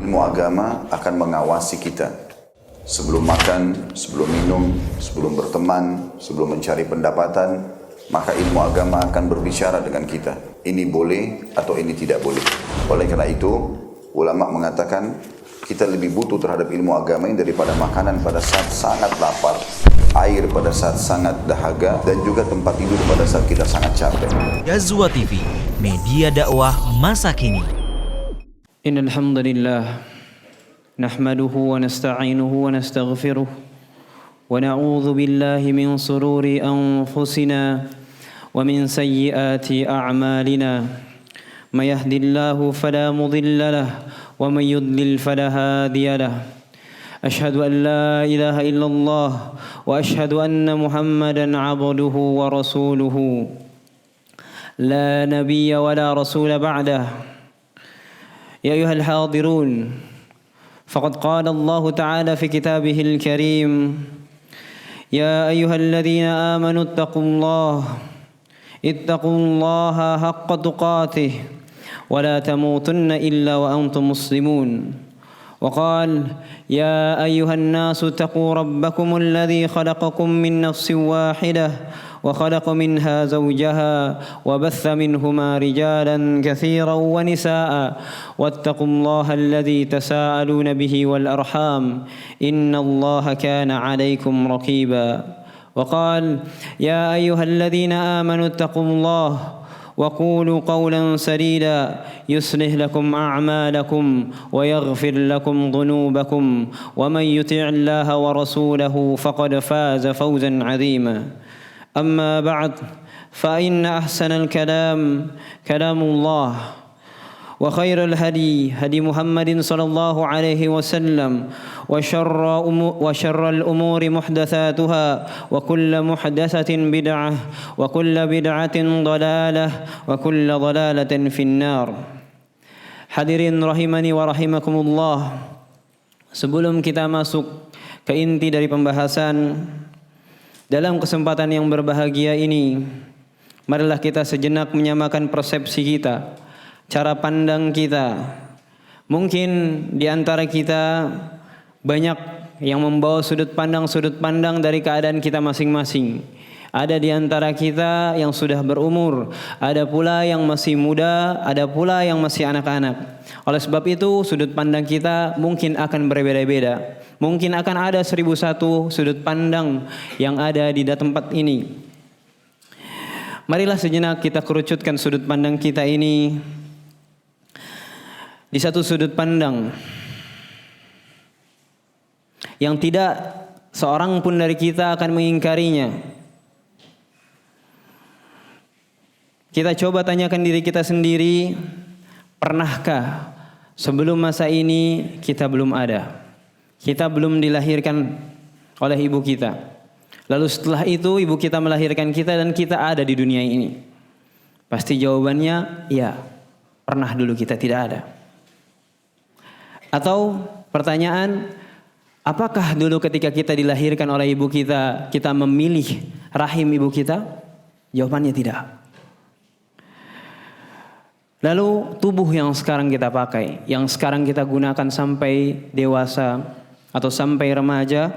ilmu agama akan mengawasi kita. Sebelum makan, sebelum minum, sebelum berteman, sebelum mencari pendapatan, maka ilmu agama akan berbicara dengan kita. Ini boleh atau ini tidak boleh. Oleh karena itu, ulama mengatakan kita lebih butuh terhadap ilmu agama ini daripada makanan pada saat sangat lapar, air pada saat sangat dahaga, dan juga tempat tidur pada saat kita sangat capek. Ghazwa TV, media dakwah masa kini. Innal hamdalillah nahmaduhu wa nasta'inuhu wa nastaghfiruh wa na'udzu billahi min sururi anfusina wa min sayyiati a'malina. May yahdihillahu fala mudilla lahu wa may yudlil fala hadiya lahu. Ashhadu an la ilaha illallah wa ashhadu anna Muhammadan 'abduhu wa rasuluhu. La nabiyya wa la rasula ba'dahu. يا أيها الحاضرون فقد قال الله تعالى في كتابه الكريم يا أيها الذين آمنوا اتقوا الله حق تقاته ولا تموتن إلا وأنتم مسلمون وقال يا أيها الناس اتقوا ربكم الذي خلقكم من نفس واحدة وخلق منها زوجها وبث منهما رجالا كثيرا ونساء واتقوا الله الذي تساءلون به والأرحام إن الله كان عليكم رقيبا وقال يا أيها الذين آمنوا اتقوا الله وقولوا قولا سديدا يصلح لكم أعمالكم ويغفر لكم ذنوبكم ومن يطع الله ورسوله فقد فاز فوزا عظيما. أما بعد فإن أحسن الكلام كلام الله وخير الهدي هدي محمد صلى الله عليه وسلم وشر الأمور محدثاتها وكل محدثة بدعة وكل بدعة ضلالة وكل ضلالة في النار. Hadirin rahimani wa rahimakumullah. Sebelum kita masuk ke inti dari pembahasan, dalam kesempatan yang berbahagia ini, marilah kita sejenak menyamakan persepsi kita, cara pandang kita. Mungkin di antara kita banyak yang membawa sudut pandang dari keadaan kita masing-masing. Ada di antara kita yang sudah berumur, ada pula yang masih muda, ada pula yang masih anak-anak. Oleh sebab itu, sudut pandang kita mungkin akan berbeda-beda. Mungkin akan ada 1001 sudut pandang yang ada di tempat ini. Marilah sejenak kita kerucutkan sudut pandang kita ini di satu sudut pandang yang tidak seorang pun dari kita akan mengingkarinya. Kita coba tanyakan diri kita sendiri, pernahkah sebelum masa ini kita belum ada? Kita belum dilahirkan oleh ibu kita. Lalu setelah itu ibu kita melahirkan kita dan kita ada di dunia ini. Pasti jawabannya ya, pernah dulu kita tidak ada. Atau pertanyaan, apakah dulu ketika kita dilahirkan oleh ibu kita, kita memilih rahim ibu kita? Jawabannya tidak. Lalu tubuh yang sekarang kita pakai, yang sekarang kita gunakan sampai dewasa atau sampai remaja,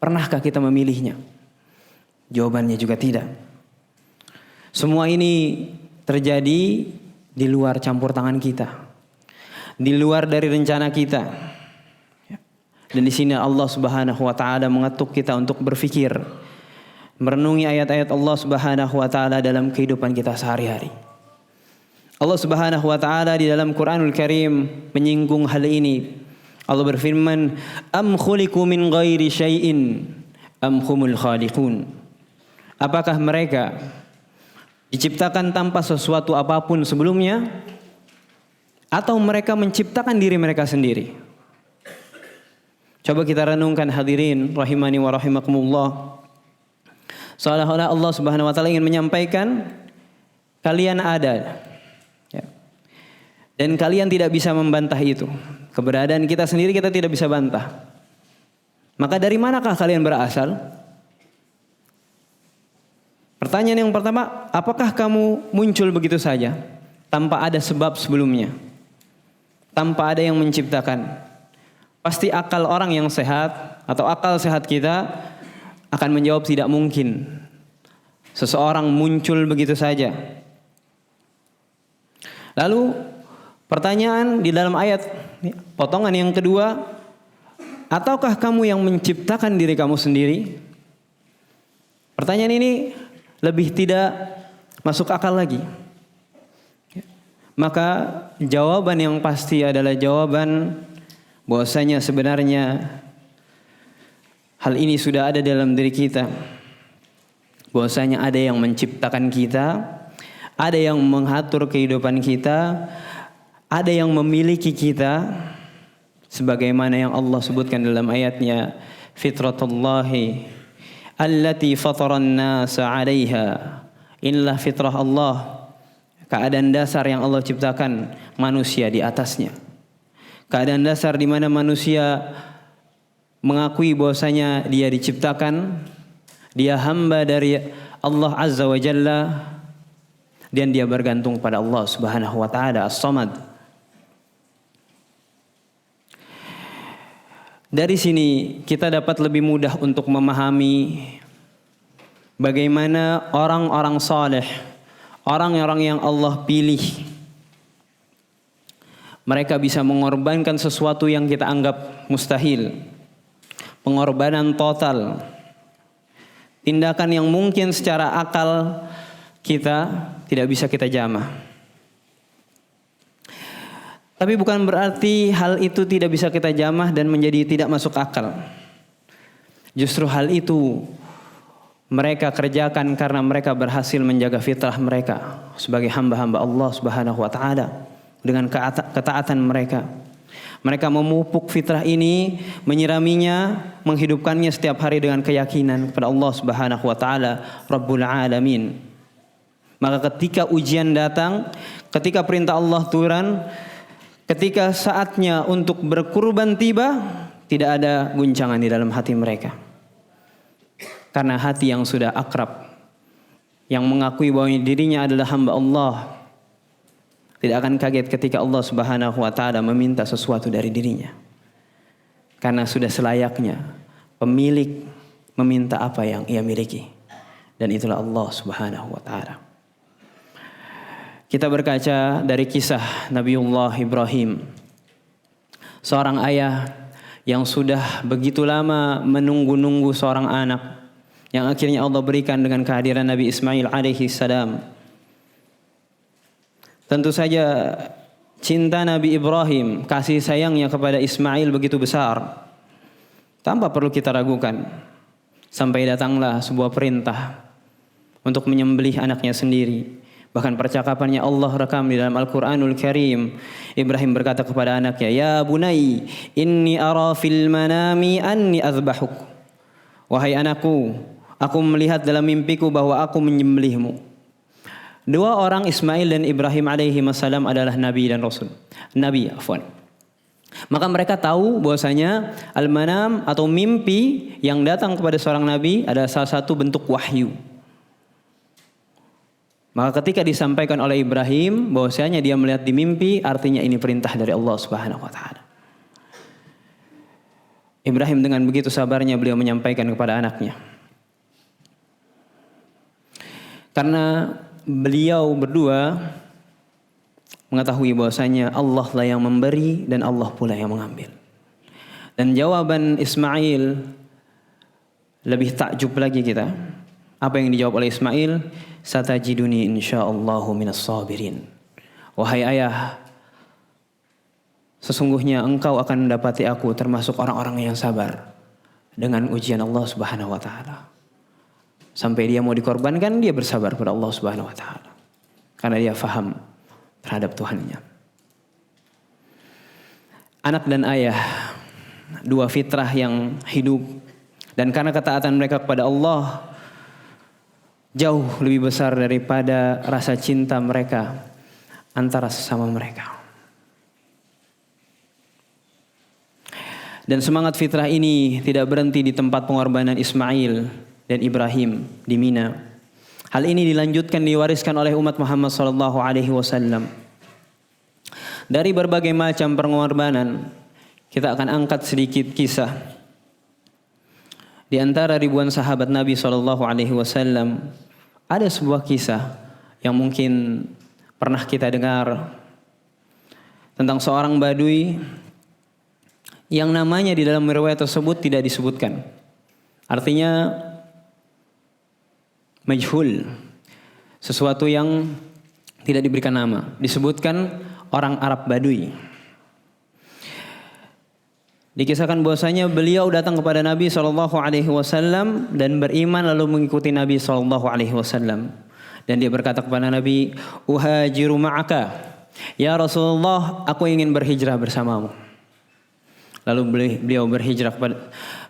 pernahkah kita memilihnya? Jawabannya juga tidak. Semua ini terjadi di luar campur tangan kita, di luar dari rencana kita. Dan di sini Allah Subhanahu wa taala mengetuk kita untuk berfikir, merenungi ayat-ayat Allah Subhanahu wa taala dalam kehidupan kita sehari-hari. Allah Subhanahu wa taala di dalam Quranul Karim menyinggung hal ini. Allah berfirman, "Am khuliqu min ghairi syai'in am humul khaliqun." Apakah mereka diciptakan tanpa sesuatu apapun sebelumnya, atau mereka menciptakan diri mereka sendiri? Coba kita renungkan hadirin rahimani wa rahimakumullah. Seolah-olah Allah Subhanahu wa taala ingin menyampaikan kalian ada. Dan kalian tidak bisa membantah itu. Keberadaan kita sendiri kita tidak bisa bantah. Maka dari manakah kalian berasal? Pertanyaan yang pertama, apakah kamu muncul begitu saja tanpa ada sebab sebelumnya? tanpa ada yang menciptakan. Pasti akal orang yang sehat atau akal sehat kita akan menjawab tidak mungkin seseorang muncul begitu saja. Lalu pertanyaan di dalam ayat potongan yang kedua, ataukah kamu yang menciptakan diri kamu sendiri? Pertanyaan ini lebih tidak masuk akal lagi. Maka jawaban yang pasti adalah jawaban bahwasanya sebenarnya hal ini sudah ada dalam diri kita. Bahwasanya ada yang menciptakan kita, ada yang mengatur kehidupan kita, ada yang memiliki kita, sebagaimana yang Allah sebutkan dalam ayatnya, fitratullahi allati fataran nasa 'alaiha. Inilah fitrah Allah, keadaan dasar yang Allah ciptakan manusia di atasnya. Keadaan dasar di mana manusia mengakui bahwasanya dia diciptakan, dia hamba dari Allah Azza wa Jalla, dan dia bergantung pada Allah Subhanahu wa taala As-Samad. Dari sini kita dapat lebih mudah untuk memahami bagaimana orang-orang saleh, orang-orang yang Allah pilih, mereka bisa mengorbankan sesuatu yang kita anggap mustahil. Pengorbanan total. Tindakan yang mungkin secara akal kita tidak bisa kita jamah. Tapi bukan berarti hal itu tidak bisa kita jamah dan menjadi tidak masuk akal. Justru hal itu mereka kerjakan karena mereka berhasil menjaga fitrah mereka sebagai hamba-hamba Allah Subhanahu wa taala dengan ketaatan mereka. Mereka memupuk fitrah ini, menyiraminya, menghidupkannya setiap hari dengan keyakinan kepada Allah Subhanahu wa taala Rabbul Alamin. Maka ketika ujian datang, ketika perintah Allah turun, ketika saatnya untuk berkurban tiba, tidak ada guncangan di dalam hati mereka. Karena hati yang sudah akrab, yang mengakui bahwa dirinya adalah hamba Allah, tidak akan kaget ketika Allah Subhanahu wa taala meminta sesuatu dari dirinya. Karena sudah selayaknya pemilik meminta apa yang ia miliki. Dan itulah Allah Subhanahu wa taala. Kita berkaca dari kisah Nabiullah Ibrahim, seorang ayah yang sudah begitu lama menunggu-nunggu seorang anak, yang akhirnya Allah berikan dengan kehadiran Nabi Ismail alaihi salam. Tentu saja cinta Nabi Ibrahim, kasih sayangnya kepada Ismail begitu besar, tanpa perlu kita ragukan. Sampai datanglah sebuah perintah untuk menyembelih anaknya sendiri. Bahkan percakapannya Allah rekam di dalam Al-Quranul Karim. Ibrahim berkata kepada anaknya, "Ya bunai, inni ara fil manami anni azbahuk." Wahai anakku, aku melihat dalam mimpiku bahwa aku menyembelihmu. Dua orang, Ismail dan Ibrahim alaihi wassalam, adalah nabi dan rasul. Maka mereka tahu bahwasanya al-manam atau mimpi yang datang kepada seorang nabi adalah salah satu bentuk wahyu. Maka ketika disampaikan oleh Ibrahim bahwasanya dia melihat di mimpi, artinya ini perintah dari Allah Subhanahu wa taala. Ibrahim dengan begitu sabarnya beliau menyampaikan kepada anaknya. Karena beliau berdua mengetahui bahwasanya Allah lah yang memberi dan Allah pula yang mengambil. Dan jawaban Ismail lebih takjub lagi kita. Apa yang dijawab oleh Ismail? Satajiduni insyaallahu minas sabirin. Wahai ayah, sesungguhnya engkau akan mendapati aku termasuk orang-orang yang sabar dengan ujian Allah Subhanahu wa taala. Sampai dia mau dikorbankan, dia bersabar pada Allah Subhanahu wa taala. Karena dia faham terhadap Tuhannya. Anak dan ayah, dua fitrah yang hidup, dan karena ketaatan mereka kepada Allah jauh lebih besar daripada rasa cinta mereka antara sesama mereka. Dan semangat fitrah ini tidak berhenti di tempat pengorbanan Ismail dan Ibrahim di Mina. Hal ini dilanjutkan, diwariskan oleh umat Muhammad sallallahu alaihi wasallam. Dari berbagai macam pengorbanan, kita akan angkat sedikit kisah. Di antara ribuan sahabat Nabi SAW, ada sebuah kisah yang mungkin pernah kita dengar tentang seorang badui yang namanya di dalam riwayat tersebut tidak disebutkan. Artinya majhul, sesuatu yang tidak diberikan nama. Disebutkan orang Arab Badui. Dikisahkan bahwasanya beliau datang kepada Nabi SAW dan beriman lalu mengikuti Nabi SAW. Dan dia berkata kepada Nabi, "Uhajiru ma'aka, ya Rasulullah, aku ingin berhijrah bersamamu." Lalu beliau berhijrah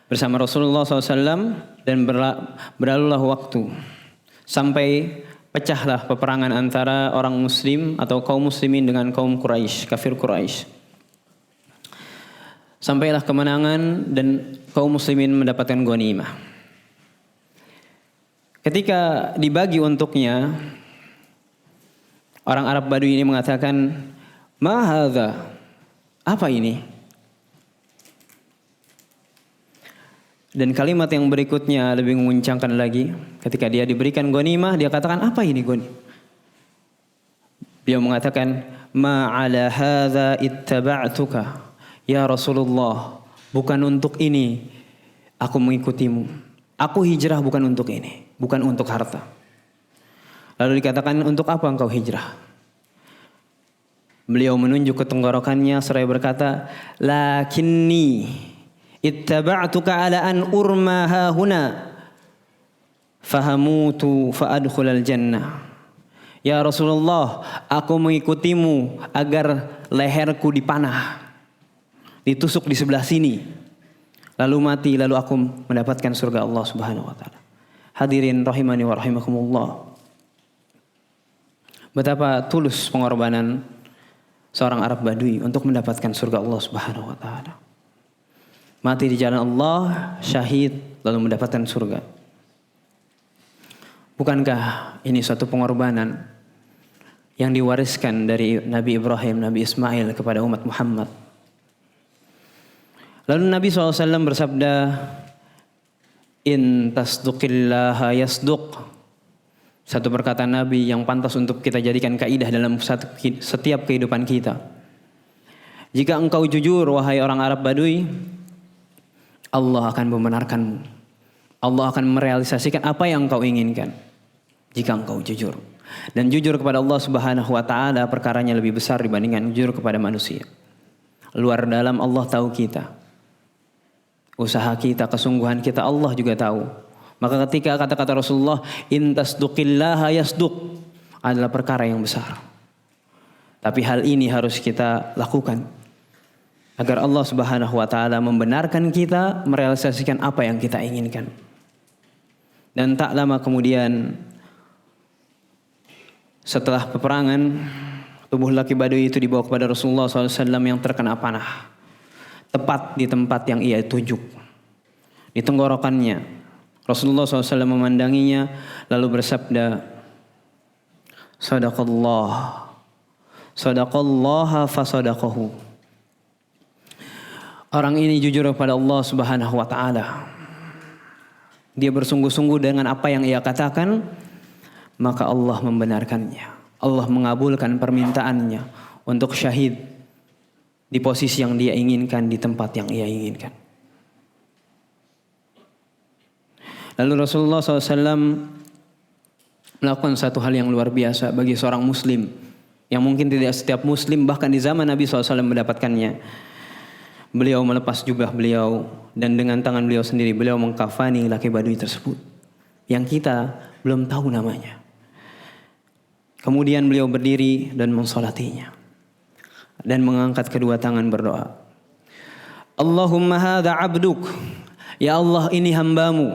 bersama Rasulullah SAW dan berlalulah waktu sampai pecahlah peperangan antara orang muslim atau kaum muslimin dengan kaum Quraisy, kafir Quraisy. Sampailah kemenangan dan kaum muslimin mendapatkan ghanimah. Ketika dibagi untuknya, orang Arab Badui ini mengatakan, "Ma hadza?" Apa ini? Dan kalimat yang berikutnya lebih menguncangkan lagi. Ketika dia diberikan ghanimah, dia katakan, "Apa ini ghanimah?" Dia mengatakan, "Ma ala hadza ittaba'tuka ya Rasulullah." Bukan untuk ini aku mengikutimu. Aku hijrah bukan untuk ini, bukan untuk harta. Lalu dikatakan, "Untuk apa engkau hijrah?" Beliau menunjuk ke tenggorokannya seraya berkata, "Lakinni ittaba'tuka ala an urma hahuna fahamutu fa'adkhulal jannah." Ya Rasulullah, aku mengikutimu agar leherku dipanah, ditusuk di sebelah sini, lalu mati, lalu aku mendapatkan surga Allah Subhanahu wa taala. Hadirin rahimani wa rahimakumullah. Betapa tulus pengorbanan seorang Arab Badui untuk mendapatkan surga Allah Subhanahu wa taala. Mati di jalan Allah, syahid, lalu mendapatkan surga. Bukankah ini suatu pengorbanan yang diwariskan dari Nabi Ibrahim, Nabi Ismail kepada umat Muhammad? Lalu Nabi SAW bersabda, "In tasduqillaha yasduq." Satu perkataan Nabi yang pantas untuk kita jadikan kaidah dalam setiap kehidupan kita. Jika engkau jujur, wahai orang Arab Badui, Allah akan membenarkanmu. Allah akan merealisasikan apa yang engkau inginkan jika engkau jujur. Dan jujur kepada Allah Subhanahu wa taala perkaranya lebih besar dibandingkan jujur kepada manusia. Luar dalam Allah tahu kita. Usaha kita, kesungguhan kita Allah juga tahu. Maka ketika kata-kata Rasulullah, "In tasduqillaha yasduq," adalah perkara yang besar. Tapi hal ini harus kita lakukan agar Allah Subhanahu wa taala membenarkan kita merealisasikan apa yang kita inginkan. Dan tak lama kemudian setelah peperangan, tubuh laki Badui itu dibawa kepada Rasulullah SAW yang terkena panah. Tepat di tempat yang ia tunjuk, di tenggorokannya. Rasulullah SAW memandanginya lalu bersabda, "Sadaqallah, sadaqallaha fasadaqahu." Orang ini jujur kepada Allah Subhanahu wa taala. Dia bersungguh-sungguh dengan apa yang ia katakan, maka Allah membenarkannya. Allah mengabulkan permintaannya untuk syahid di posisi yang dia inginkan, di tempat yang ia inginkan. Lalu Rasulullah SAW melakukan satu hal yang luar biasa bagi seorang muslim, yang mungkin tidak setiap muslim bahkan di zaman Nabi SAW mendapatkannya. Beliau melepas jubah beliau dan dengan tangan beliau sendiri beliau mengkafani laki Badui tersebut yang kita belum tahu namanya. Kemudian beliau berdiri dan mensolatinya dan mengangkat kedua tangan berdoa. "Allahumma hadza 'abduk." Ya Allah, ini hambamu.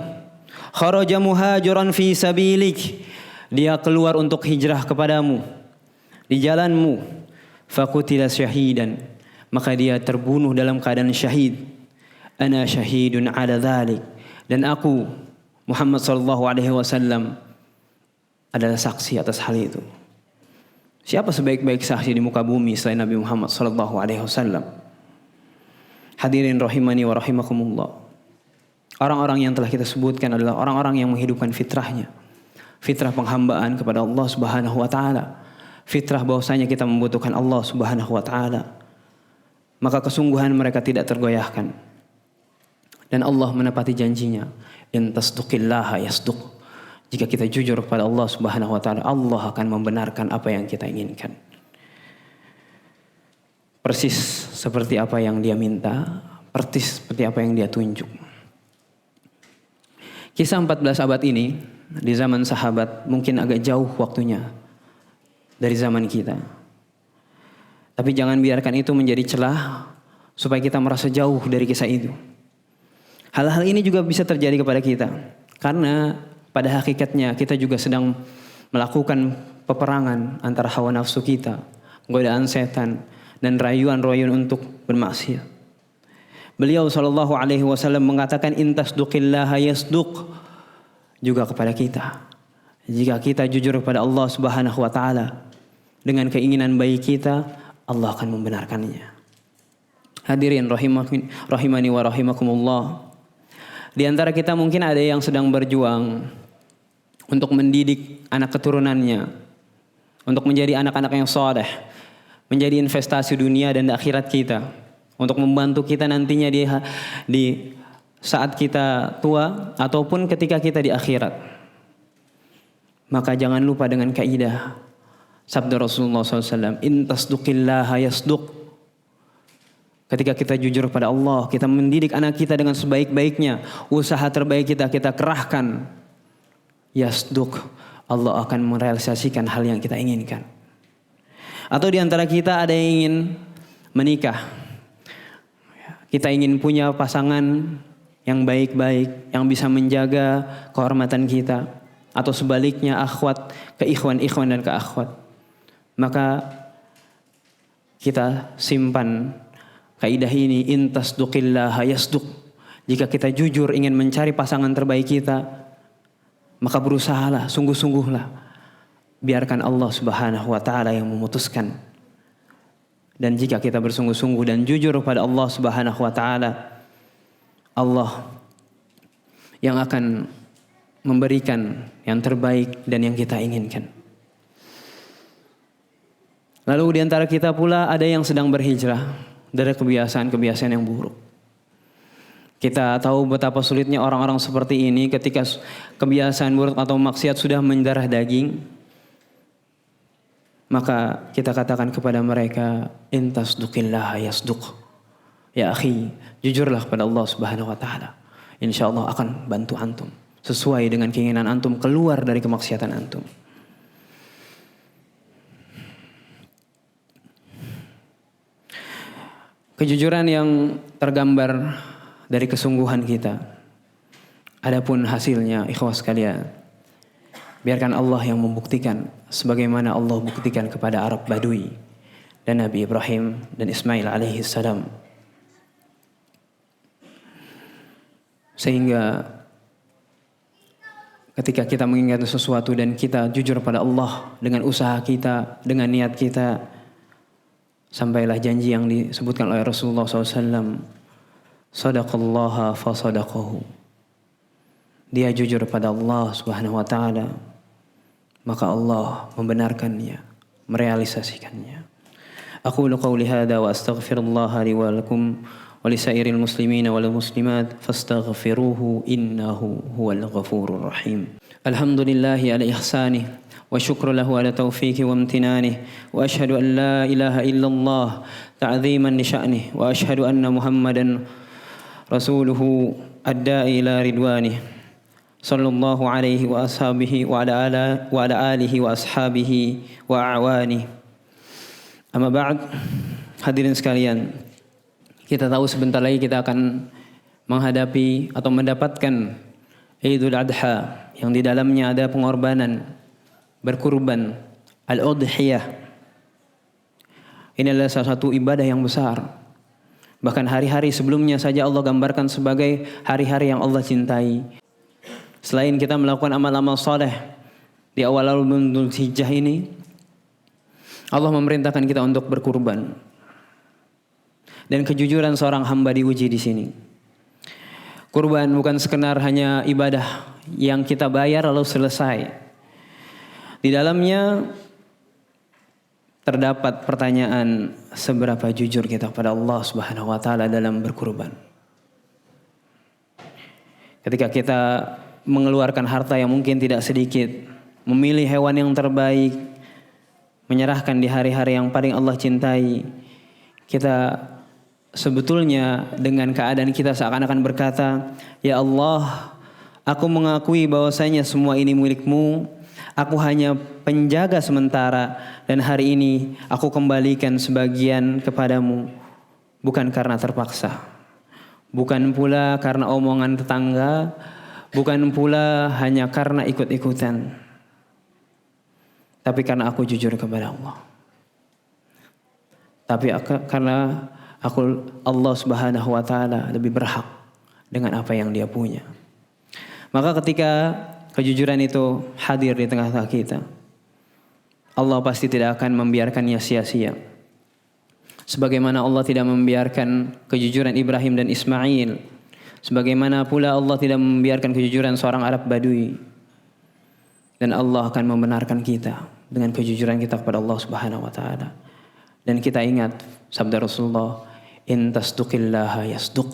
Kharaja muhajiran fi sabilik. Dia keluar untuk hijrah kepadamu di jalanmu. Faqutila syahidan. Maka dia terbunuh dalam keadaan syahid. Ana syahidun ala dzalik. Dan aku Muhammad sallallahu alaihi wasallam adalah saksi atas hal itu. Siapa sebaik-baik saksi di muka bumi selain Nabi Muhammad sallallahu alaihi wasallam? Hadirin rahimani wa rahimakumullah. Orang-orang yang telah kita sebutkan adalah orang-orang yang menghidupkan fitrahnya. Fitrah penghambaan kepada Allah Subhanahu wa taala. Fitrah bahwasanya kita membutuhkan Allah Subhanahu wa taala. Maka kesungguhan mereka tidak tergoyahkan. Dan Allah menepati janjinya, in tasduqillaha yasduq. Jika kita jujur kepada Allah Subhanahu wa taala, Allah akan membenarkan apa yang kita inginkan. Persis seperti apa yang dia minta, persis seperti apa yang dia tunjuk. Kisah 14 abad ini di zaman sahabat mungkin agak jauh waktunya dari zaman kita. Tapi jangan biarkan itu menjadi celah supaya kita merasa jauh dari kisah itu. Hal-hal ini juga bisa terjadi kepada kita. Karena pada hakikatnya kita juga sedang melakukan peperangan antara hawa nafsu kita, godaan setan, dan rayuan-rayuan untuk bermaksiat. Beliau sallallahu alaihi wasallam mengatakan in tasduqillaha yasduq juga kepada kita. Jika kita jujur kepada Allah Subhanahu wa taala dengan keinginan baik kita, Allah akan membenarkannya. Hadirin rahimani wa rahimakumullah. Di antara kita mungkin ada yang sedang berjuang untuk mendidik anak keturunannya untuk menjadi anak-anak yang saleh, menjadi investasi dunia dan akhirat kita, untuk membantu kita nantinya di saat kita tua ataupun ketika kita di akhirat. Maka jangan lupa dengan kaidah sabda Rasulullah SAW, in tasduqillaha yasduq. Ketika kita jujur pada Allah, kita mendidik anak kita dengan sebaik-baiknya, usaha terbaik kita kerahkan, yasduq, Allah akan merealisasikan hal yang kita inginkan. Atau di antara kita ada yang ingin menikah. Kita ingin punya pasangan yang baik-baik, yang bisa menjaga kehormatan kita. Atau sebaliknya akhwat ke ikhwan-ikhwan dan ke akhwat. Maka kita simpan kaidah ini, in tasduqillaha yasduq. Jika kita jujur ingin mencari pasangan terbaik kita, maka berusahalah, sungguh-sungguhlah. Biarkan Allah Subhanahu wa taala yang memutuskan. Dan jika kita bersungguh-sungguh dan jujur kepada Allah Subhanahu wa taala, Allah yang akan memberikan yang terbaik dan yang kita inginkan. Lalu di antara kita pula ada yang sedang berhijrah dari kebiasaan-kebiasaan yang buruk. Kita tahu betapa sulitnya orang-orang seperti ini ketika kebiasaan buruk atau maksiat sudah mendarah daging. Maka kita katakan kepada mereka, in tasduqillaha yasduq. Ya akhi, jujurlah kepada Allah Subhanahu wa taala. InsyaAllah akan bantu antum sesuai dengan keinginan antum keluar dari kemaksiatan antum. Kejujuran yang tergambar dari kesungguhan kita. Adapun hasilnya, ikhwas sekalian, biarkan Allah yang membuktikan sebagaimana Allah buktikan kepada Arab Badui dan Nabi Ibrahim dan Ismail alaihi salam. Sehingga ketika kita mengingat sesuatu dan kita jujur pada Allah dengan usaha kita, dengan niat kita, sampailah janji yang disebutkan oleh Rasulullah SAW. Sadaqallaha fa sadaqahu. Dia jujur pada Allah Subhanahu wa taala, maka Allah membenarkannya, merealisasikannya. Aqulu qawli hadza wa astaghfirullaha li wa lakum wa lisairil muslimina wal muslimat fastaghfiruhu innahu huwal ghafurur rahim. Alhamdulillahi ala ihsanih wa syukru lahu ala taufiqi wa amtinanih wa ashhadu an la ilaha illallah ta'ziman li sya'nih wa ashhadu anna Muhammadan rasuluhu adda'i ila ridwanih. Sallallahu alaihi wa ashabihi wa ala alihi wa ashabihi wa a'wani. Amma ba'd, hadirin sekalian, kita tahu sebentar lagi kita akan menghadapi atau mendapatkan Idul Adha yang di dalamnya ada pengorbanan, berkurban, al-udhiyah. Ini adalah salah satu ibadah yang besar. Bahkan hari-hari sebelumnya saja Allah gambarkan sebagai hari-hari yang Allah cintai. Selain kita melakukan amal-amal saleh di awal bulan Dzulhijjah ini, Allah memerintahkan kita untuk berkurban. Dan kejujuran seorang hamba diuji di sini. Kurban bukan sekedar hanya ibadah yang kita bayar lalu selesai. Di dalamnya terdapat pertanyaan, seberapa jujur kita kepada Allah Subhanahu wa taala dalam berkurban. Ketika kita mengeluarkan harta yang mungkin tidak sedikit, memilih hewan yang terbaik, menyerahkan di hari-hari yang paling Allah cintai, kita sebetulnya dengan keadaan kita seakan-akan berkata, "Ya Allah, aku mengakui bahwasanya semua ini milik-Mu. Aku hanya penjaga sementara dan hari ini aku kembalikan sebagian kepadamu. Bukan karena terpaksa. Bukan pula karena omongan tetangga. Bukan pula hanya karena ikut-ikutan. Tapi karena aku jujur kepada Allah. Tapi karena Allah Subhanahu wa taala lebih berhak dengan apa yang Dia punya." Maka ketika kejujuran itu hadir di tengah-tengah kita, Allah pasti tidak akan membiarkannya sia-sia. Sebagaimana Allah tidak membiarkan kejujuran Ibrahim dan Ismail, sebagaimana pula Allah tidak membiarkan kejujuran seorang Arab Badui. Dan Allah akan membenarkan kita dengan kejujuran kita kepada Allah Subhanahu wa taala. Dan kita ingat sabda Rasulullah, "In tasduqillaha yasduq."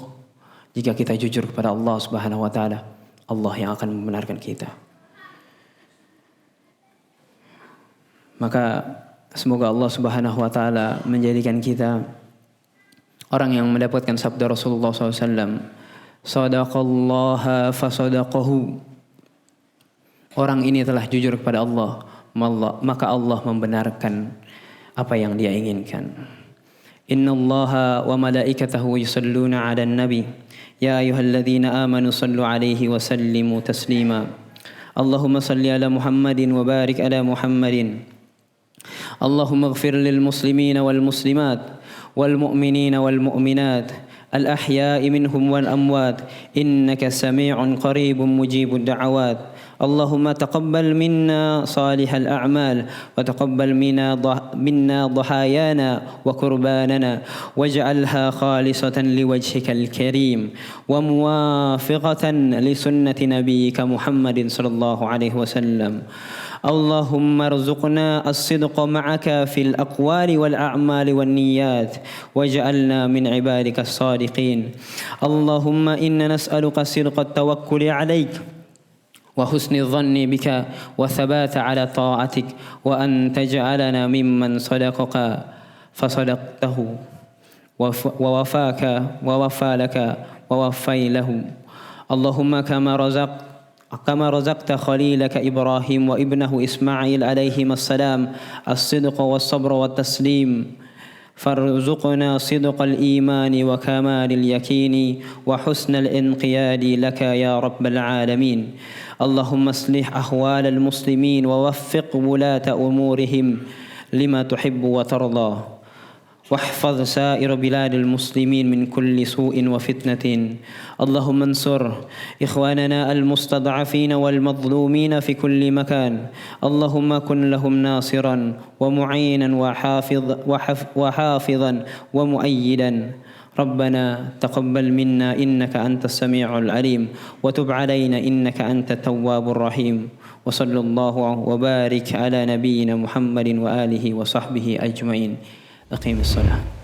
Jika kita jujur kepada Allah Subhanahu wa taala, Allah yang akan membenarkan kita. Maka semoga Allah Subhanahu wa taala menjadikan kita orang yang mendapatkan sabda Rasulullah SAW, "Sadaqallaha fasadaqahu." Orang ini telah jujur kepada Allah, maka Allah membenarkan apa yang Dia inginkan. Innallaha wa malaikatahu yusalluna 'alan nabi. Ya ayyuhalladzina amanu sallu 'alaihi wa sallimu taslima. Allahumma salli ala Muhammadin wa barik ala Muhammadin. Allahumma ighfir lil muslimina wal muslimat wal mu'minina wal mu'minat al ahya'i minhum wal amwat innaka sami'un qaribun mujibud da'awat. اللهم تقبل منا صالح الأعمال وتقبل منا ضحايانا وقرباننا واجعلها خالصة لوجهك الكريم وموافقة لسنة نبيك محمد صلى الله عليه وسلم. اللهم ارزقنا الصدق معك في الأقوال والأعمال والنيات واجعلنا من عبادك الصادقين. اللهم إنا نسألك صدق التوكل عليك وحسن الظن بك وثبات على طاعتك وأن تجعلنا ممن صدقك فصدقته ووفاك ووفى لك ووفي له. اللهم كما رزقت خليلك إبراهيم وابنه إسماعيل عليهما السلام الصدق والصبر والتسليم، فارزقنا صدق الإيمان وكمال اليقين وحسن الانقياد لك يا رب العالمين. اللهم اصلح أحوال المسلمين ووفق ولاة أمورهم لما تحب وترضى، واحفظ سائر بلاد المسلمين من كل سوء وفتنة. اللهم انصر إخواننا المستضعفين والمظلومين في كل مكان. اللهم كن لهم ناصرا ومعينا وحافظا ومؤيدا. ربنا تقبل منا إنك أنت السميع العليم وتب علينا إنك أنت التواب الرحيم. وصلى الله وبارك على نبينا محمد وآله وصحبه أجمعين. أقيم الصلاة.